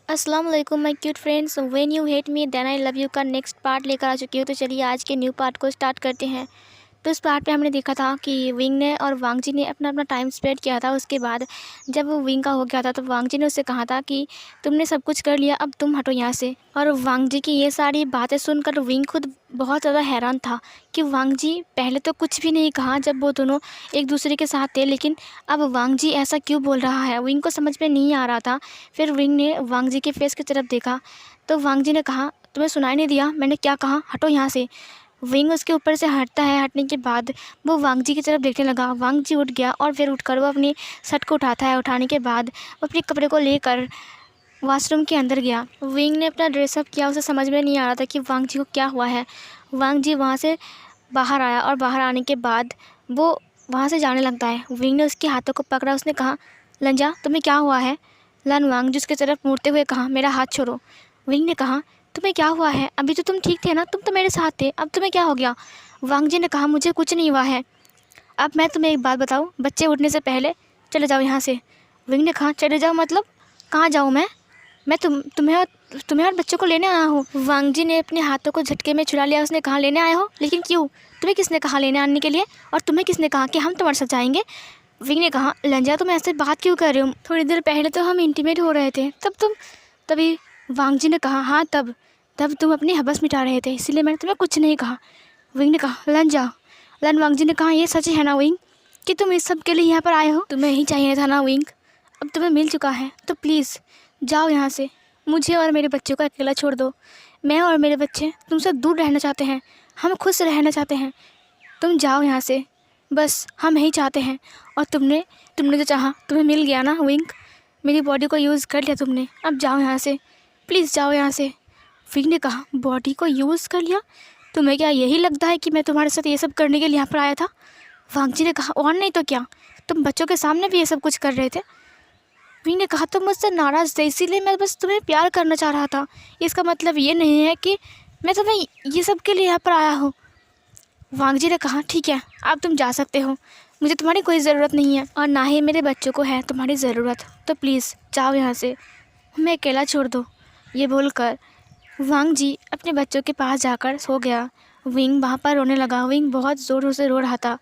अस्सलाम वालेकुम my cute friends. When you hate me then I love you का next part लेकर आ चुकी हूँ। तो चलिए आज के न्यू पार्ट को स्टार्ट करते हैं। तो इस पार्ट पे हमने देखा था कि विंग ने और वांग जी ने अपना अपना टाइम स्पेंड किया था। उसके बाद जब वो विंग का हो गया था तो वांग जी ने उससे कहा था कि तुमने सब कुछ कर लिया, अब तुम हटो यहाँ से। और वांग जी की ये सारी बातें सुनकर विंग खुद बहुत ज़्यादा हैरान था कि वांग जी पहले तो कुछ भी नहीं कहा जब वो दोनों एक दूसरे के साथ थे, लेकिन अब वांग जी ऐसा क्यों बोल रहा है, विंग को समझ में नहीं आ रहा था। फिर विंग ने वांग जी के फेस की तरफ देखा तो वांग जी ने कहा, तुम्हें सुनाई नहीं दिया मैंने क्या कहा, हटो यहाँ से। विंग उसके ऊपर से हटता है। हटने के बाद वो वांग जी की तरफ देखने लगा। वांग जी उठ गया और फिर उठकर वो अपनी शर्ट को उठाता है। उठाने के बाद वो अपने कपड़े को लेकर वॉशरूम के अंदर गया। विंग ने अपना ड्रेसअप किया, उसे समझ में नहीं आ रहा था कि वांग जी को क्या हुआ है। वांग जी वहाँ से बाहर आया और बाहर आने के बाद वो वहाँ से जाने लगता है। विंग ने उसके हाथों को पकड़ा। उसने कहा, लंजा तुम्हें क्या हुआ है। लन वांग जी उसकी तरफ मुड़ते हुए कहा, मेरा हाथ छोड़ो। विंग ने कहा, तुम्हें क्या हुआ है, अभी तो तुम ठीक थे ना, तुम तो मेरे साथ थे, अब तुम्हें क्या हो गया। वांग जी ने कहा, मुझे कुछ नहीं हुआ है। अब मैं तुम्हें एक बात बताऊं, बच्चे उठने से पहले चले जाओ यहाँ से। विंग ने कहा, चले जाओ मतलब कहाँ जाऊँ मैं तुम्हें और बच्चों को लेने आया हूँ। वांग जी ने अपने हाथों को झटके में छुड़ा लिया। उसने कहा, लेने आए हो, लेकिन क्यों, तुम्हें किसने कहा लेने आने के लिए, और तुम्हें किसने कहा कि हम तुम्हारे साथ जाएंगे। विंग ने कहा, लंजा तुम ऐसे बात क्यों कर रहे हो, थोड़ी देर पहले तो हम इंटीमेट हो रहे थे, तभी वांग जी ने कहा, हाँ तब तुम अपनी हवस मिटा रहे थे, इसीलिए मैंने तुम्हें कुछ नहीं कहा। विंग ने कहा, लन वांग जी ने कहा, ये सच है ना विंग कि तुम इस सब के लिए यहाँ पर आए हो, तुम्हें यही चाहिए था ना विंग, अब तुम्हें मिल चुका है तो प्लीज़ जाओ यहाँ से, मुझे और मेरे बच्चों को अकेला छोड़ दो। मैं और मेरे बच्चे तुमसे दूर रहना चाहते हैं, हम खुश रहना चाहते हैं, तुम जाओ यहाँ से, बस हम यही चाहते हैं। और तुमने जो चाहा तुम्हें मिल गया ना विंग, मेरी बॉडी को यूज़ कर लिया तुमने, अब जाओ यहाँ से, प्लीज़ जाओ यहाँ से। विंग ने कहा, बॉडी को यूज़ कर लिया, तुम्हें क्या यही लगता है कि मैं तुम्हारे साथ ये सब करने के लिए यहाँ पर आया था। वांग जी ने कहा, और नहीं तो क्या, तुम बच्चों के सामने भी ये सब कुछ कर रहे थे। विंग ने कहा, तुम मुझसे नाराज़ थे, इसीलिए मैं बस तुम्हें प्यार करना चाह रहा था, इसका मतलब ये नहीं है कि मैं तुम्हें ये सब के लिए यहाँ पर आया हूँ। वांग जी ने कहा, ठीक है अब तुम जा सकते हो, मुझे तुम्हारी कोई ज़रूरत नहीं है और ना ही मेरे बच्चों को है तुम्हारी ज़रूरत, तो प्लीज़ जाओ यहाँ से, हमें अकेला छोड़ दो। ये बोलकर वांग जी अपने बच्चों के पास जाकर सो गया। विंग वहाँ पर रोने लगा। विंग बहुत ज़ोरों से रो रहा था,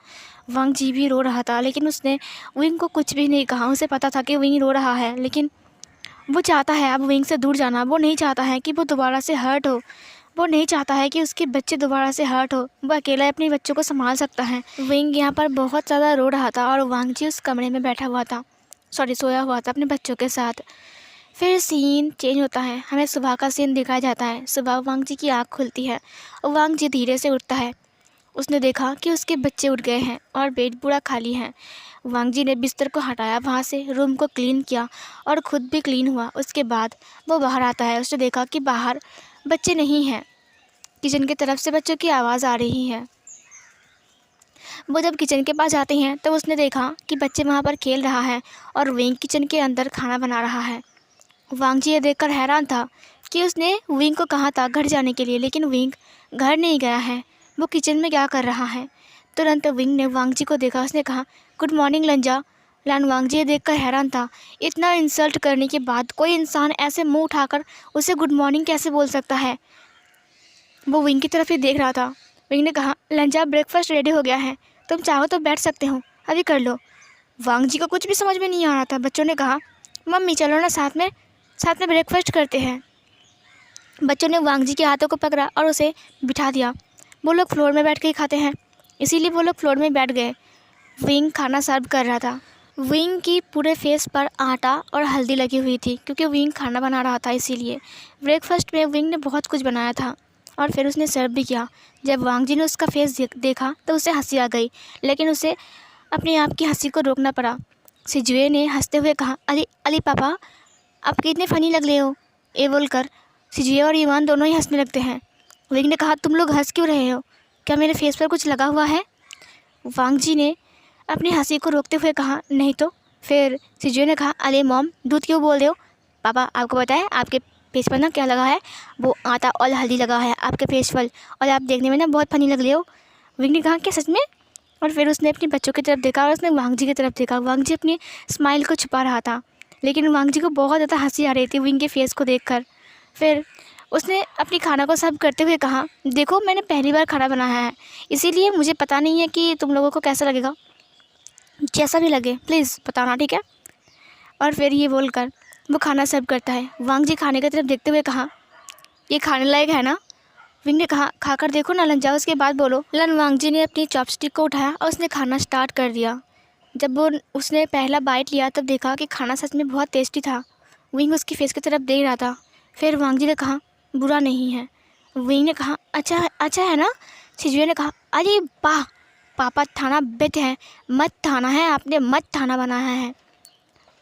वांग जी भी रो रहा था, लेकिन उसने विंग को कुछ भी नहीं कहा। उसे पता था कि विंग रो रहा है, लेकिन वो चाहता है अब विंग से दूर जाना। वो नहीं चाहता है कि वो दोबारा से हर्ट हो, वो नहीं चाहता है कि उसके बच्चे दोबारा से हर्ट हो, वो अकेला अपने बच्चों को संभाल सकता है। विंग यहाँ पर बहुत ज़्यादा रो रहा था और वांग जी उस कमरे में बैठा हुआ था, सोया हुआ था अपने बच्चों के साथ। फिर सीन चेंज होता है, हमें सुबह का सीन दिखाया जाता है। सुबह वांग जी की आँख खुलती है और वांग जी धीरे से उठता है। उसने देखा कि उसके बच्चे उठ गए हैं और बेड पूरा खाली है। वांग जी ने बिस्तर को हटाया, वहाँ से रूम को क्लीन किया और ख़ुद भी क्लीन हुआ। उसके बाद वो बाहर आता है। उसने देखा कि बाहर बच्चे नहीं हैं, किचन की तरफ से बच्चों की आवाज़ आ रही है। वो जब किचन के पास जाते हैं तो उसने देखा कि बच्चे वहाँ पर खेल रहा है और विंग किचन के अंदर खाना बना रहा है। वांग जी ये देखकर हैरान था कि उसने विंग को कहा था घर जाने के लिए, लेकिन विंग घर नहीं गया है, वो किचन में क्या कर रहा है। तुरंत विंग ने वांग जी को देखा। उसने कहा, गुड मॉर्निंग लंजा। वांग जी ये देखकर हैरान था, इतना इंसल्ट करने के बाद कोई इंसान ऐसे मुंह उठाकर उसे गुड मॉर्निंग कैसे बोल सकता है। वो विंग की तरफ ही देख रहा था। विंग ने कहा, लंजा ब्रेकफास्ट रेडी हो गया है, तुम चाहो तो बैठ सकते हो, अभी कर लो। वांग जी को कुछ भी समझ में नहीं आ रहा था। बच्चों ने कहा, मम्मी चलो ना साथ में ब्रेकफास्ट करते हैं। बच्चों ने वांग जी के हाथों को पकड़ा और उसे बिठा दिया। वो लोग फ्लोर में बैठ के ही खाते हैं, इसीलिए वो लोग फ्लोर में बैठ गए। विंग खाना सर्व कर रहा था। विंग की पूरे फेस पर आटा और हल्दी लगी हुई थी, क्योंकि विंग खाना बना रहा था। इसीलिए ब्रेकफास्ट में विंग ने बहुत कुछ बनाया था और फिर उसने सर्व भी किया। जब वांग जी ने उसका फेस देखा तो उसे हंसी आ गई, लेकिन उसे अपने आप की हंसी को रोकना पड़ा। सिजुए ने हंसते हुए कहा, अली पापा आप कितने फ़नी लग रहे हो। ये बोलकर सिजुए और ईवान दोनों ही हंसने लगते हैं। विंग ने कहा, तुम लोग हंस क्यों रहे हो, क्या मेरे फेस पर कुछ लगा हुआ है। वांग जी ने अपनी हंसी को रोकते हुए कहा, नहीं तो। फिर सिजुए ने कहा, अरे मॉम दूध क्यों बोल रहे हो। पापा आपको पता है आपके फेस पर ना क्या लगा है, वो आटा और हल्दी लगा है आपके फेस पर, और आप देखने में ना बहुत फ़नी लग रहे हो। विंग ने कहा, क्या सच में। और फिर उसने अपने बच्चों की तरफ देखा और उसने वांग जी की तरफ देखा। वांग जी अपनी स्माइल को छुपा रहा था। लेकिन वांग जी को बहुत ज़्यादा हंसी आ रही थी विंग के फेस को देखकर। फिर उसने अपनी खाना को सर्व करते हुए कहा, देखो मैंने पहली बार खाना बनाया है, इसीलिए मुझे पता नहीं है कि तुम लोगों को कैसा लगेगा। जैसा भी लगे प्लीज़ बताना, ठीक है। और फिर ये बोलकर वो खाना सर्व करता है। वांग जी खाने की तरफ देखते हुए कहा, ये खाने लायक है ना। विंग ने कहा, खाकर देखो ना लंजा, उसके बाद बोलो। लन वांग जी ने अपनी चॉपस्टिक को उठाया और उसने खाना स्टार्ट कर दिया। जब उसने पहला बाइट लिया तब देखा कि खाना सच में बहुत टेस्टी था। विंग उसकी फेस की तरफ देख रहा था। फिर वांग जी ने कहा, बुरा नहीं है। विंग ने कहा, अच्छा है ना। सिजुए ने कहा, अरे वाह, पापा थाना बेटे हैं, मत थाना है आपने, मत थाना बनाया है।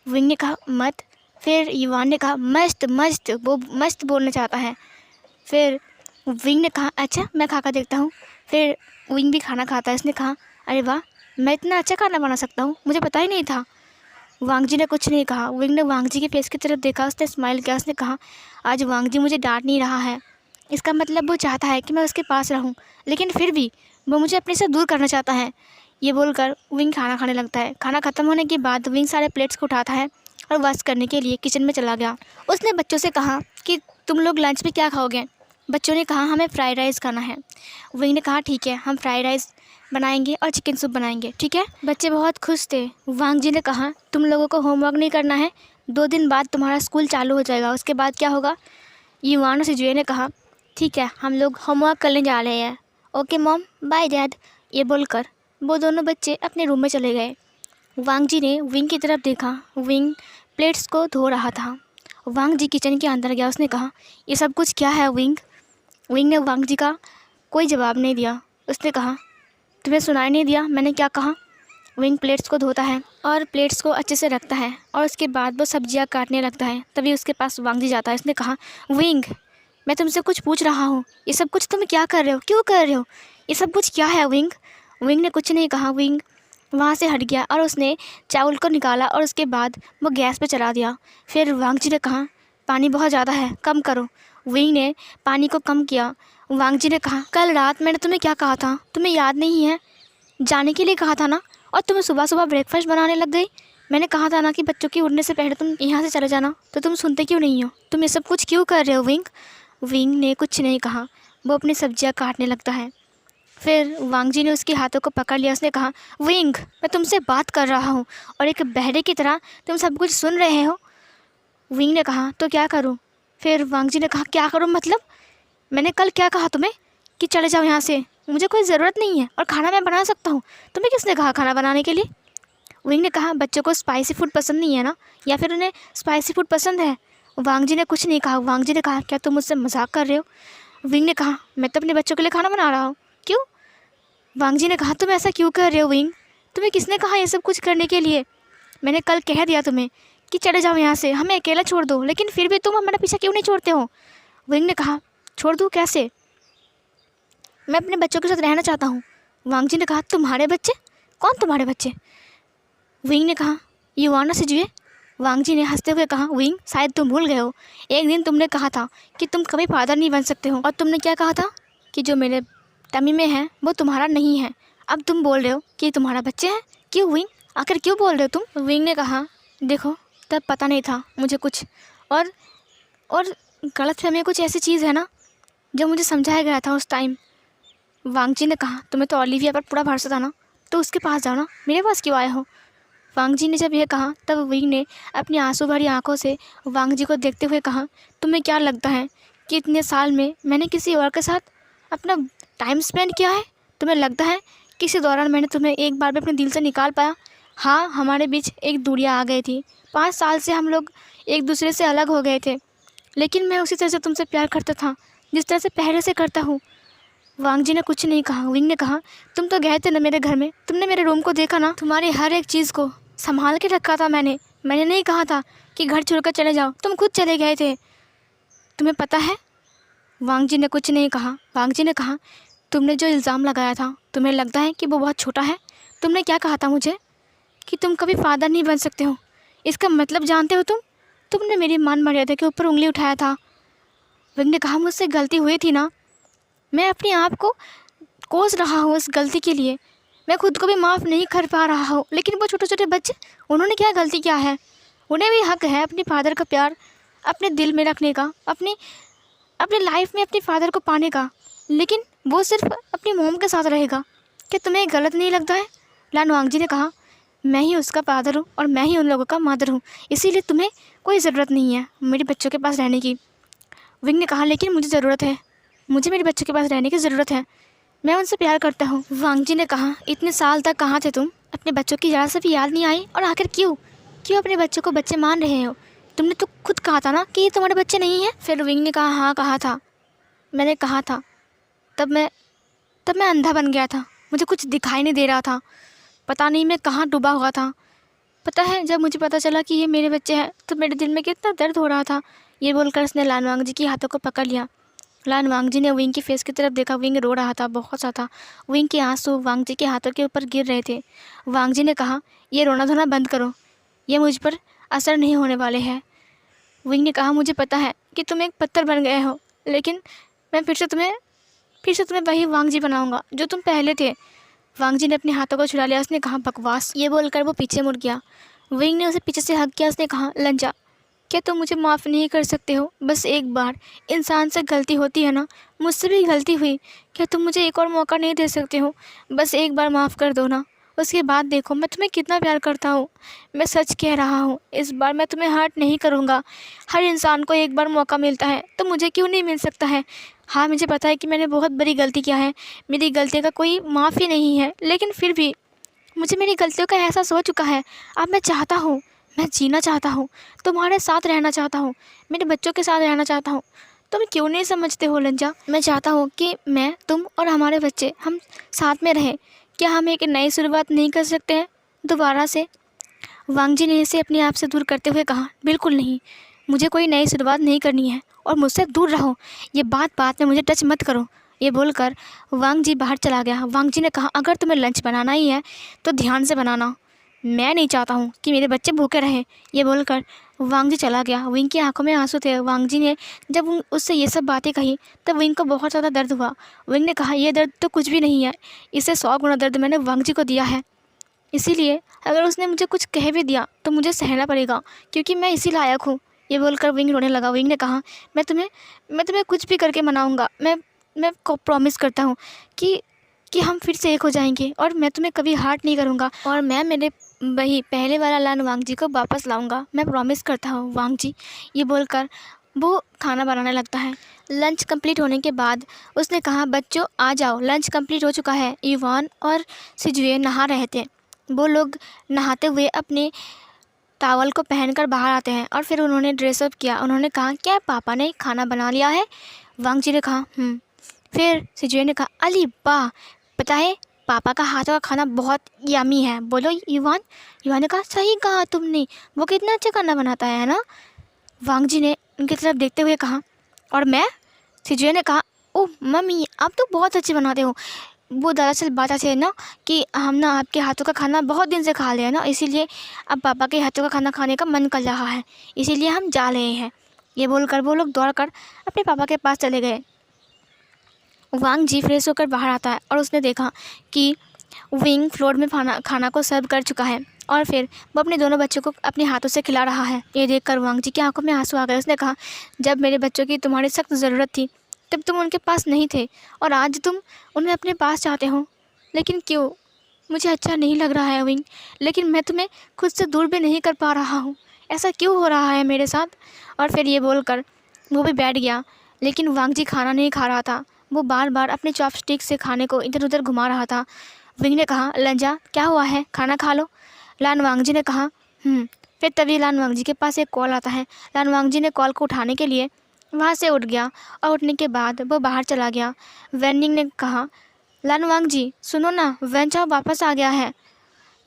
विंग ने कहा, मत। फिर युवान ने कहा, मस्त मस्त, वो मस्त बोलना चाहता है। फिर विंग ने कहा, अच्छा मैं खा कर देखता हूँ। फिर विंग भी खाना खाता है। उसने कहा, अरे वाह, मैं इतना अच्छा खाना बना सकता हूँ, मुझे पता ही नहीं था। वांग जी ने कुछ नहीं कहा। विंग ने वांग जी के फेस की तरफ देखा, उसने स्माइल किया। उसने कहा, आज वांग जी मुझे डांट नहीं रहा है, इसका मतलब वो चाहता है कि मैं उसके पास रहूं, लेकिन फिर भी वो मुझे अपने से दूर करना चाहता है। ये बोलकर विंग खाना खाने लगता है। खाना ख़त्म होने के बाद विंग सारे प्लेट्स को उठाता है और वॉश करने के लिए किचन में चला गया। उसने बच्चों से कहा कि तुम लोग लंच में क्या खाओगे। बच्चों ने कहा, हमें फ्राइड राइस खाना है। विंग ने कहा, ठीक है, हम फ्राइड राइस बनाएंगे और चिकन सूप बनाएंगे, ठीक है। बच्चे बहुत खुश थे। वांग जी ने कहा, तुम लोगों को होमवर्क नहीं करना है, 2 दिन बाद तुम्हारा स्कूल चालू हो जाएगा, उसके बाद क्या होगा। युवान और सिजुए ने कहा, ठीक है, हम लोग होमवर्क करने जा रहे हैं। Okay mom, bye dad. ये बोलकर वो दोनों बच्चे अपने रूम में चले गए। वांग जी ने विंग की तरफ देखा। विंग प्लेट्स को धो रहा था। वांग जी किचन के अंदर गया। उसने कहा, ये सब कुछ क्या है विंग। विंग ने वांग जी का कोई जवाब नहीं दिया। उसने कहा, तुम्हें सुनाई नहीं दिया मैंने क्या कहा। विंग प्लेट्स को धोता है और प्लेट्स को अच्छे से रखता है और उसके बाद वो सब्जियां काटने लगता है। तभी उसके पास वांग जी जाता है। उसने कहा, विंग, मैं तुमसे कुछ पूछ रहा हूँ, ये सब कुछ तुम क्या कर रहे हो, क्यों कर रहे हो, ये सब कुछ क्या है विंग। विंग ने कुछ नहीं कहा। विंग वहाँ से हट गया और उसने चावल को निकाला और उसके बाद वो गैस पे चला दिया। फिर वांग जी ने कहा, पानी बहुत ज़्यादा है, कम करो। विंग ने पानी को कम किया। वांग जी ने कहा, कल रात मैंने तुम्हें क्या कहा था, तुम्हें याद नहीं है, जाने के लिए कहा था ना, और तुम्हें सुबह सुबह ब्रेकफास्ट बनाने लग गई। मैंने कहा था ना कि बच्चों के उठने से पहले तुम यहाँ से चले जाना, तो तुम सुनते क्यों नहीं हो, तुम ये सब कुछ क्यों कर रहे हो विंग। विंग ने कुछ नहीं कहा। वो अपनी सब्जियाँ काटने लगता है। फिर वांग जी ने उसके हाथों को पकड़ लिया। उसने कहा, विंग, मैं तुमसे बात कर रहा हूँ और एक बहरे की तरह तुम सब कुछ सुन रहे हो। विंग ने कहा, तो क्या करूँ। फिर वांग जी ने कहा, क्या करूँ मतलब, मैंने कल क्या कहा तुम्हें कि चले जाओ यहाँ से, मुझे कोई ज़रूरत नहीं है और खाना मैं बना सकता हूँ, तुम्हें किसने कहा खाना बनाने के लिए। विंग ने कहा, बच्चों को स्पाइसी फूड पसंद नहीं है ना, या फिर उन्हें स्पाइसी फूड पसंद है। वांग जी ने कुछ नहीं कहा। वांग जी ने कहा, क्या तुम मुझसे मजाक कर रहे हो। विंग ने कहा, मैं तो अपने बच्चों के लिए खाना बना रहा हूँ, क्यों। वांग जी ने कहा, तुम ऐसा क्यों कर रहे हो विंग, तुम्हें किसने कहा ये सब कुछ करने के लिए। मैंने कल कह दिया तुम्हें कि चले जाओ यहाँ से, हमें अकेला छोड़ दो, लेकिन फिर भी तुम हमारा पीछा क्यों नहीं छोड़ते हो। विंग ने कहा, छोड़ दूँ कैसे, मैं अपने बच्चों के साथ रहना चाहता हूँ। वांग जी ने कहा, तुम्हारे बच्चे, कौन तुम्हारे बच्चे। विंग ने कहा, युवाना सिजुए। वांग जी ने हंसते हुए कहा, विंग, शायद तुम भूल गए हो, एक दिन तुमने कहा था कि तुम कभी फादर नहीं बन सकते हो, और तुमने क्या कहा था कि जो मेरे टमी में है वो तुम्हारा नहीं है। अब तुम बोल रहे हो कि तुम्हारा बच्चे हैं, क्यों विंग, आखिर क्यों बोल रहे हो तुम। विंग ने कहा, देखो तब पता नहीं था मुझे कुछ, और गलतफहमी कुछ ऐसी चीज़ है ना जो मुझे समझाया गया था उस टाइम। वांग जी ने कहा, तुम्हें तो ओलिविया पर पूरा भरोसा था ना, तो उसके पास जाओ ना, मेरे पास क्यों आए हो। वांग जी ने जब यह कहा तब विंग ने अपनी आंसू भरी आंखों से वांग जी को देखते हुए कहा, तुम्हें क्या लगता है कि इतने साल में मैंने किसी और के साथ अपना टाइम स्पेंड किया है। तुम्हें लगता है कि इसी दौरान मैंने तुम्हें एक बार भी अपने दिल से निकाल पाया। हाँ, हमारे बीच एक दूरियाँ आ गई थी, 5 साल से हम लोग एक दूसरे से अलग हो गए थे, लेकिन मैं उसी तरह से तुमसे प्यार करता था जिस तरह से पहले से करता हूँ। वांग जी ने कुछ नहीं कहा। विंग ने कहा, तुम तो गए थे ना मेरे घर में, तुमने मेरे रूम को देखा ना, तुम्हारी हर एक चीज़ को संभाल के रखा था मैंने नहीं कहा था कि घर छोड़कर चले जाओ, तुम खुद चले गए थे, तुम्हें पता है। वांग जी ने कुछ नहीं कहा। वांग जी ने कहा, तुमने जो इल्ज़ाम लगाया था, तुम्हें लगता है कि वो बहुत छोटा है। तुमने क्या कहा था मुझे कि तुम कभी फादर नहीं बन सकते हो, इसका मतलब जानते हो तुमने मेरी मान मर्यादा के ऊपर उंगली उठाया था। विंग ने कहा, मुझसे गलती हुई थी ना, मैं अपने आप को कोस रहा हूँ इस गलती के लिए, मैं खुद को भी माफ़ नहीं कर पा रहा हूँ, लेकिन वो छोटे छोटे बच्चे, उन्होंने क्या गलती किया है। उन्हें भी हक है अपने फादर का प्यार अपने दिल में रखने का, अपनी अपनी लाइफ में अपने फादर को पाने का, लेकिन वो सिर्फ अपनी मोम के साथ रहेगा। क्या तुम्हें गलत नहीं लगता है? लान वांगजी ने कहा, मैं ही उसका फादर हूँ और मैं ही उन लोगों का मदर हूँ, इसीलिए तुम्हें कोई ज़रूरत नहीं है मेरे बच्चों के पास रहने की। विंग ने कहा, लेकिन मुझे ज़रूरत है, मुझे मेरे बच्चों के पास रहने की ज़रूरत है, मैं उनसे प्यार करता हूँ। वांगजी ने कहा, इतने साल तक कहाँ थे तुम? अपने बच्चों की ज़रा से भी याद नहीं आई? और आखिर क्यों क्यों अपने बच्चों को बच्चे मान रहे हो? तुमने तो खुद कहा था ना कि ये तुम्हारे बच्चे नहीं हैं। फिर विंग ने कहा, हाँ कहा था, मैंने कहा था। तब मैं अंधा बन गया था, मुझे कुछ दिखाई नहीं दे रहा था, पता नहीं मैं कहाँ डूबा हुआ था। पता है, जब मुझे पता चला कि ये मेरे बच्चे हैं तो मेरे दिल में कितना दर्द हो रहा था। ये बोलकर उसने लान वांगजी के हाथों को पकड़ लिया। लान वांगजी ने विंग की फेस की तरफ देखा। विंग रो रहा था बहुत ज़्यादा। विंग के आंसू वांगजी के हाथों के ऊपर गिर रहे थे। वांगजी ने कहा, ये रोना धोना बंद करो, ये मुझ पर असर नहीं होने वाले हैं। विंग ने कहा, मुझे पता है कि तुम एक पत्थर बन गए हो, लेकिन मैं फिर से तुम्हें वही वांगजी बनाऊंगा जो तुम पहले थे। वांगजी ने अपने हाथों को छुड़ा लिया। उसने कहा, बकवास। ये बोलकर वो पीछे मुड़ गया। विंग ने उसे पीछे से हक किया। उसने कहा, लंजा, क्या तुम मुझे माफ़ नहीं कर सकते हो? बस एक बार, इंसान से गलती होती है ना, मुझसे भी गलती हुई, क्या तुम मुझे एक और मौका नहीं दे सकते हो? बस एक बार माफ़ कर दो ना, उसके बाद देखो मैं तुम्हें कितना प्यार करता हूँ। मैं सच कह रहा हूँ, इस बार मैं तुम्हें हर्ट नहीं करूँगा। हर इंसान को एक बार मौका मिलता है, तो मुझे क्यों नहीं मिल सकता है? हाँ, मुझे पता है कि मैंने बहुत बड़ी गलती किया है, मेरी गलती का कोई माफ़ी नहीं है, लेकिन फिर भी मुझे मेरी गलतियों का एहसास हो चुका है। अब मैं चाहता हूँ, मैं जीना चाहता हूँ, तुम्हारे साथ रहना चाहता हूँ, मेरे बच्चों के साथ रहना चाहता हूँ। तुम क्यों नहीं समझते हो लंजा? मैं चाहता हूँ कि मैं, तुम और हमारे बच्चे हम साथ में रहें। क्या हम एक नई शुरुआत नहीं कर सकते हैं दोबारा से? वांगजी ने इसे अपने आप से दूर करते हुए कहा, बिल्कुल नहीं, मुझे कोई नई शुरुआत नहीं करनी है और मुझसे दूर रहो। ये बात में मुझे टच मत करो। ये बोलकर वांगजी बाहर चला गया। वांगजी ने कहा, अगर तुम्हें लंच बनाना ही है तो ध्यान से बनाना, मैं नहीं चाहता हूँ कि मेरे बच्चे भूखे रहें। ये बोलकर वांगजी चला गया। विंग की आंखों में आंसू थे। वांगजी ने जब उससे ये सब बातें कही तब विंग को बहुत ज़्यादा दर्द हुआ। विंग ने कहा, यह दर्द तो कुछ भी नहीं है, इससे 100 गुना दर्द मैंने वांगजी को दिया है, इसीलिए अगर उसने मुझे कुछ कह भी दिया तो मुझे सहना पड़ेगा, क्योंकि मैं इसी लायक हूँ। ये बोलकर विंग रोने लगा। विंग ने कहा, मैं तुम्हें कुछ भी करके मनाऊंगा। मैं को प्रॉमिस करता हूँ कि हम फिर से एक हो जाएंगे और मैं तुम्हें कभी हार्ट नहीं करूँगा और मैं मेरे वही पहले वाला लान वांगजी को वापस लाऊंगा, मैं प्रॉमिस करता हूँ वांगजी। ये बोलकर वो खाना बनाने लगता है। लंच कंप्लीट होने के बाद उसने कहा, बच्चों आ जाओ, लंच कंप्लीट हो चुका है। इवान और सिजुए नहा रहे थे। वो लोग नहाते हुए अपने टॉवल को पहनकर बाहर आते हैं और फिर उन्होंने ड्रेसअप किया। उन्होंने कहा, क्या पापा ने खाना बना लिया है? वांगजी ने कहा, फिर सिजुए ने कहा, अली वाह, पता है पापा का हाथों का खाना बहुत यमी है। बोलो युवान। युवान ने कहा, सही कहा तुमने, वो कितना अच्छा खाना बनाता है ना? वांगजी ने उनकी तरफ देखते हुए कहा, और मैं? सिजुए ने कहा, ओह मम्मी, आप तो बहुत अच्छे बनाते हो। वो दरअसल बात ऐसी है ना कि हम ना आपके हाथों का खाना बहुत दिन से खा लिया ना, इसीलिए अब पापा के हाथों का खाना खाने का मन कर रहा है, इसीलिए हम जा रहे हैं। ये बोलकर वो लोग दौड़कर अपने पापा के पास चले गए। वांगजी फ्रेश होकर बाहर आता है और उसने देखा कि विंग फ्लोर में खाना को सर्व कर चुका है और फिर वो अपने दोनों बच्चों को अपने हाथों से खिला रहा है। ये देखकर वांगजी की आंखों में आंसू आ गए। उसने कहा, जब मेरे बच्चों की तुम्हारी सख्त ज़रूरत थी तब तुम उनके पास नहीं थे और आज तुम उन्हें अपने पास चाहते हो, लेकिन क्यों? मुझे अच्छा नहीं लग रहा है विंग, लेकिन मैं तुम्हें खुद से दूर भी नहीं कर पा रहा हूँ। ऐसा क्यों हो रहा है मेरे साथ? और फिर ये बोलकर वो भी बैठ गया, लेकिन वांगजी खाना नहीं खा रहा था। वो बार बार अपने चॉपस्टिक से खाने को इधर उधर घुमा रहा था। विंग ने कहा, लंजा क्या हुआ है, खाना खा लो। लान वांगजी ने कहा, फिर तभी लान वांगजी के पास एक कॉल आता है। लान वांगजी ने कॉल को उठाने के लिए वहाँ से उठ गया और उठने के बाद वो बाहर चला गया। वेनिंग ने कहा, लान वांगजी सुनो ना, वैन चाओ वापस आ गया है।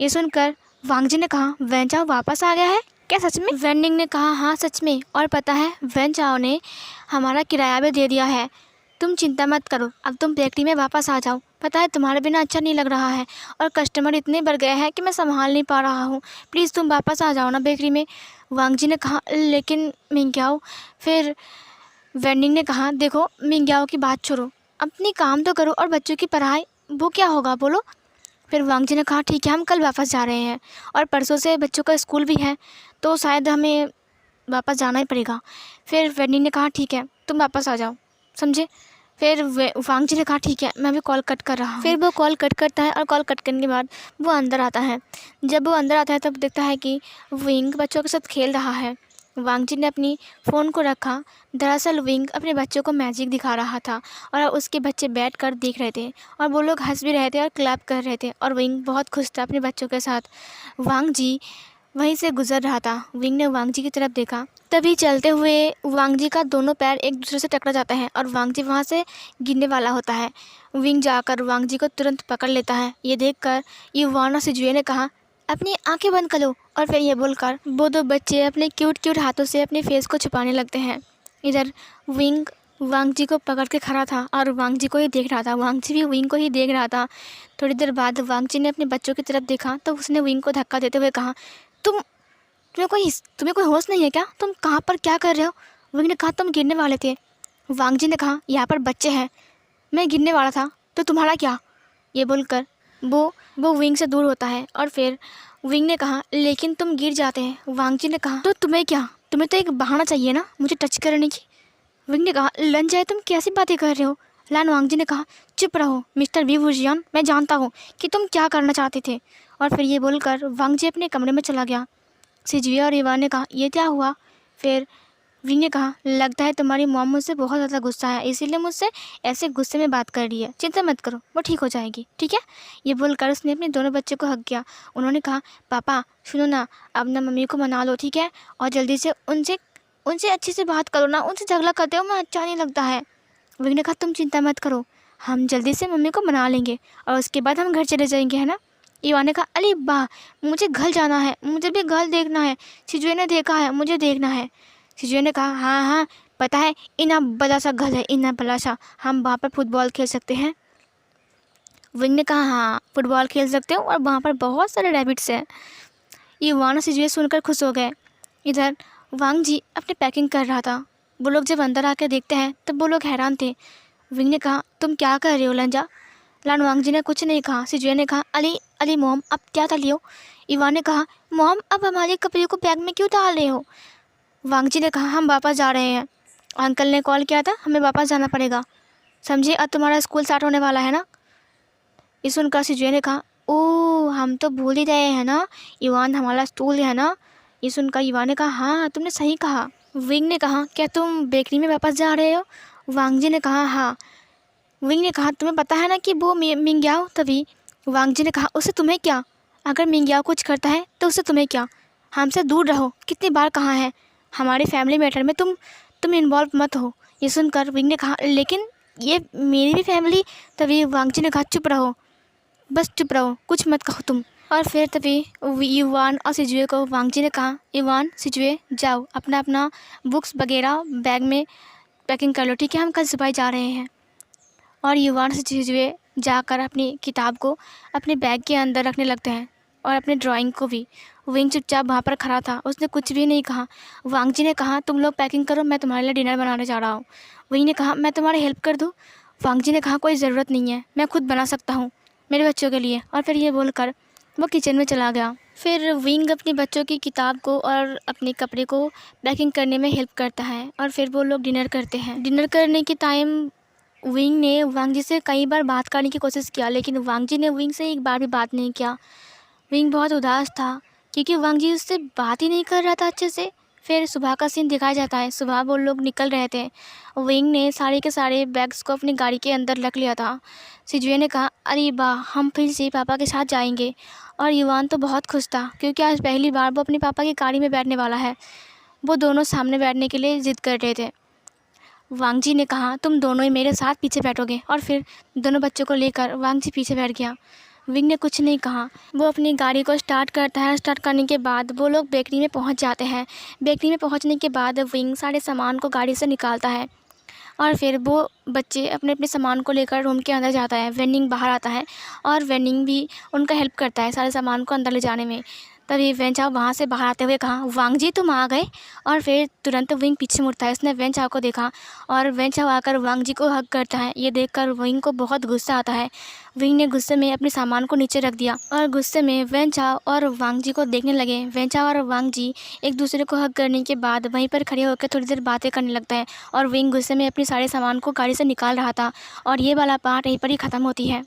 ये सुनकर वांगजी ने कहा, वैन चाओ वापस आ गया है? क्या सच में? वेनिंग ने कहा, हाँ सच में, और पता है वैन चाओ ने हमारा किराया भी दे दिया है। तुम चिंता मत करो, अब तुम बेकरी में वापस आ जाओ। पता है तुम्हारे बिना अच्छा नहीं लग रहा है और कस्टमर इतने बढ़ गए हैं कि मैं संभाल नहीं पा रहा हूँ। प्लीज़ तुम वापस आ जाओ ना बेकरी में। वांगजी ने कहा, लेकिन मिंग्याओ। फिर वेंडिंग ने कहा, देखो मिंग्याओ की बात छोड़ो, अपनी काम तो करो और बच्चों की पढ़ाई वो क्या होगा बोलो? फिर वांग जी ने कहा ठीक है, हम कल वापस जा रहे हैं और परसों से बच्चों का स्कूल भी है, तो शायद हमें वापस जाना ही पड़ेगा। फिर वेनिंग ने कहा ठीक है, तुम वापस आ जाओ, समझे। फिर वांग जी ने कहा ठीक है, मैं अभी कॉल कट कर रहा हूँ। फिर वो कॉल कट करता है और कॉल कट करने के बाद वो अंदर आता है। जब वो अंदर आता है तब देखता है कि विंग बच्चों के साथ खेल रहा है। वांग जी ने अपनी फ़ोन को रखा। दरअसल विंग अपने बच्चों को मैजिक दिखा रहा था और उसके बच्चे बैठकर देख रहे थे और वो लोग हंस भी रहे थे और क्लैप कर रहे थे और विंग बहुत खुश था अपने बच्चों के साथ। वांग जी वहीं से गुजर रहा था। विंग ने वांग जी की तरफ देखा। तभी चलते हुए वांग जी का दोनों पैर एक दूसरे से टकरा जाता है और वांग जी वहाँ से गिरने वाला होता है। विंग जाकर वांग जी को तुरंत पकड़ लेता है। ये देखकर युवान और सिजुए ने कहा अपनी आंखें बंद कर लो, और फिर ये बोलकर वो दो बच्चे अपने क्यूट क्यूट हाथों से अपने फेस को छुपाने लगते हैं। इधर विंग वांग जी को पकड़ के खड़ा था और वांग जी को ही देख रहा था। वांग जी भी विंग को ही देख रहा था। थोड़ी देर बाद वांग जी ने अपने बच्चों की तरफ देखा तो उसने विंग को धक्का देते हुए कहा तुम्हें कोई होश नहीं है क्या? तुम कहाँ पर क्या कर रहे हो? विंग ने कहा तुम गिरने वाले थे। वांग जी ने कहा यहाँ पर बच्चे हैं, मैं गिरने वाला था तो तुम्हारा क्या? ये बोलकर वो विंग से दूर होता है और फिर विंग ने कहा लेकिन तुम गिर जाते हैं। वांग जी ने कहा तो तुम्हें क्या, तुम्हें तो एक बहाना चाहिए ना मुझे टच करने की। विंग ने कहा लन जाए, तुम कैसी बातें कर रहे हो? लान वांग जी ने कहा चुप रहो मिस्टर वी वुजियान, मैं जानता हूँ कि तुम क्या करना चाहते थे। और फिर ये बोलकर वांग जी अपने कमरे में चला गया। सिजुए और इवान ने कहा ये क्या हुआ? फिर विंग ने कहा लगता है तुम्हारी मॉम मुझसे बहुत ज़्यादा गुस्सा है, इसीलिए मुझसे ऐसे गुस्से में बात कर रही है। चिंता मत करो, वो ठीक हो जाएगी, ठीक है। ये बोलकर उसने अपने दोनों बच्चों को हक किया। उन्होंने कहा पापा सुनो ना, अब ना मम्मी को मना लो, ठीक है, और जल्दी से उनसे उनसे अच्छे से बात करो ना, उनसे झगड़ा करते हो मैं अच्छा नहीं लगता है। विंग ने कहा तुम चिंता मत करो, हम जल्दी से मम्मी को मना लेंगे और उसके बाद हम घर चले जाएंगे, है ना। इवान ने कहा अरे वाह, मुझे घर जाना है, मुझे भी घर देखना है, सिजुए ने देखा है, मुझे देखना है। सिजुए ने कहा हाँ हाँ पता है, इतना बड़ा सा घर है, इतना बड़ा सा, हम वहाँ पर फुटबॉल खेल सकते हैं। विंग ने कहा हाँ फुटबॉल खेल सकते हो और वहाँ पर बहुत सारे रैबिट्स हैं। इवान और सिजुए सुनकर खुश हो गए। इधर वांग जी अपने पैकिंग कर रहा था। वो लोग जब अंदर आकर देखते हैं तब वो लोग हैरान थे। विंग ने कहा तुम क्या कर रहे हो लंजा? लान वांग जी ने कुछ नहीं कहा। सिजुए ने कहा अली अली मोम अब क्या कर लियो? इवान ने कहा मोम अब हमारे कपड़े को बैग में क्यों डाल रहे हो? वांग जी ने कहा हम वापस जा रहे हैं, अंकल ने कॉल किया था, हमें वापस जाना पड़ेगा, समझे, अब तुम्हारा स्कूल स्टार्ट होने वाला है ना। ये सुनकर सिजुए ने कहा ओह हम तो भूल ही रहे हैं ना, इवान हमारा स्कूल है ना। ये सुनकर इवान ने कहा हाँ तुमने सही कहा। विंग ने कहा क्या तुम बेकरी में वापस जा रहे हो? वांग जी ने कहा हाँ। विंग ने कहा तुम्हें पता है ना कि वो मिंग्याओ। तभी वांग जी ने कहा उससे तुम्हें क्या, अगर मिंग्याओ कुछ करता है तो उससे तुम्हें क्या, हमसे दूर रहो, कितनी बार कहा है, हमारे फैमिली मैटर में तुम इन्वॉल्व मत हो। ये सुनकर विंग ने कहा लेकिन ये मेरी भी फैमिली। तभी वांग जी ने कहा चुप रहो, बस चुप रहो, कुछ मत कहो तुम। और फिर तभी इवान और सिजुए को वांग जी ने कहा इवान सिजुए जाओ अपना अपना बुक्स वगैरह बैग में पैकिंग कर लो, ठीक है, हम कल सुबह जा रहे हैं। और युवान से सिजुए जाकर अपनी किताब को अपने बैग के अंदर रखने लगते हैं और अपने ड्राइंग को भी। विंग चुपचाप वहाँ पर खड़ा था, उसने कुछ भी नहीं कहा। वांग जी ने कहा तुम लोग पैकिंग करो, मैं तुम्हारे लिए डिनर बनाने जा रहा हूँ। विंग ने कहा मैं तुम्हारी हेल्प कर दूँ? वांग जी ने कहा कोई ज़रूरत नहीं है, मैं खुद बना सकता हूँ मेरे बच्चों के लिए। और फिर ये बोलकर वो किचन में चला गया। फिर विंग अपने बच्चों की किताब को और अपने कपड़े को पैकिंग करने में हेल्प करता है और फिर वो लोग डिनर करते हैं। डिनर करने के टाइम विंग ने वांग जी से कई बार बात करने की कोशिश किया, लेकिन वांग जी ने विंग से एक बार भी बात नहीं किया। विंग बहुत उदास था क्योंकि वांग जी उससे बात ही नहीं कर रहा था अच्छे से। फिर सुबह का सीन दिखाया जाता है। सुबह वो लोग निकल रहे थे। विंग ने सारे के सारे बैग्स को अपनी गाड़ी के अंदर रख लिया था। सिजुए ने कहा अरे वाह हम फिर से पापा के साथ जाएंगे। और युवान तो बहुत खुश था क्योंकि आज पहली बार वो अपने पापा की गाड़ी में बैठने वाला है। वो दोनों सामने बैठने के लिए ज़िद कर रहे थे। वांग जी ने कहा तुम दोनों ही मेरे साथ पीछे बैठोगे, और फिर दोनों बच्चों को लेकर वांग जी पीछे बैठ गया। विंग ने कुछ नहीं कहा। वो अपनी गाड़ी को स्टार्ट करता है। स्टार्ट करने के बाद वो लोग बेकरी में पहुंच जाते हैं। बेकरी में पहुंचने के बाद विंग सारे सामान को गाड़ी से निकालता है और फिर वो बच्चे अपने अपने सामान को लेकर रूम के अंदर जाता है। वेनिंग बाहर आता है और वेनिंग भी उनका हेल्प करता है सारे सामान को अंदर ले जाने में। तभी वेन चाओ वहाँ से बाहर आते हुए कहा, वांग जी तुम आ गए। और फिर तुरंत विंग पीछे मुड़ता है। उसने वेन चाओ को देखा और वेन चाओ आकर वांग जी को हग करता है। ये देखकर विंग को बहुत गुस्सा आता है। विंग ने गुस्से में अपने सामान को नीचे रख दिया और गुस्से में वेन चाओ और वांग जी को देखने लगे। वेन चाओ और वांग जी एक दूसरे को हग करने के बाद वहीं पर खड़े होकर थोड़ी देर बातें करने लगता है और विंग गुस्से में अपने सारे सामान को गाड़ी से निकाल रहा था। और ये वाला पार्ट यहीं पर ही ख़त्म होती है।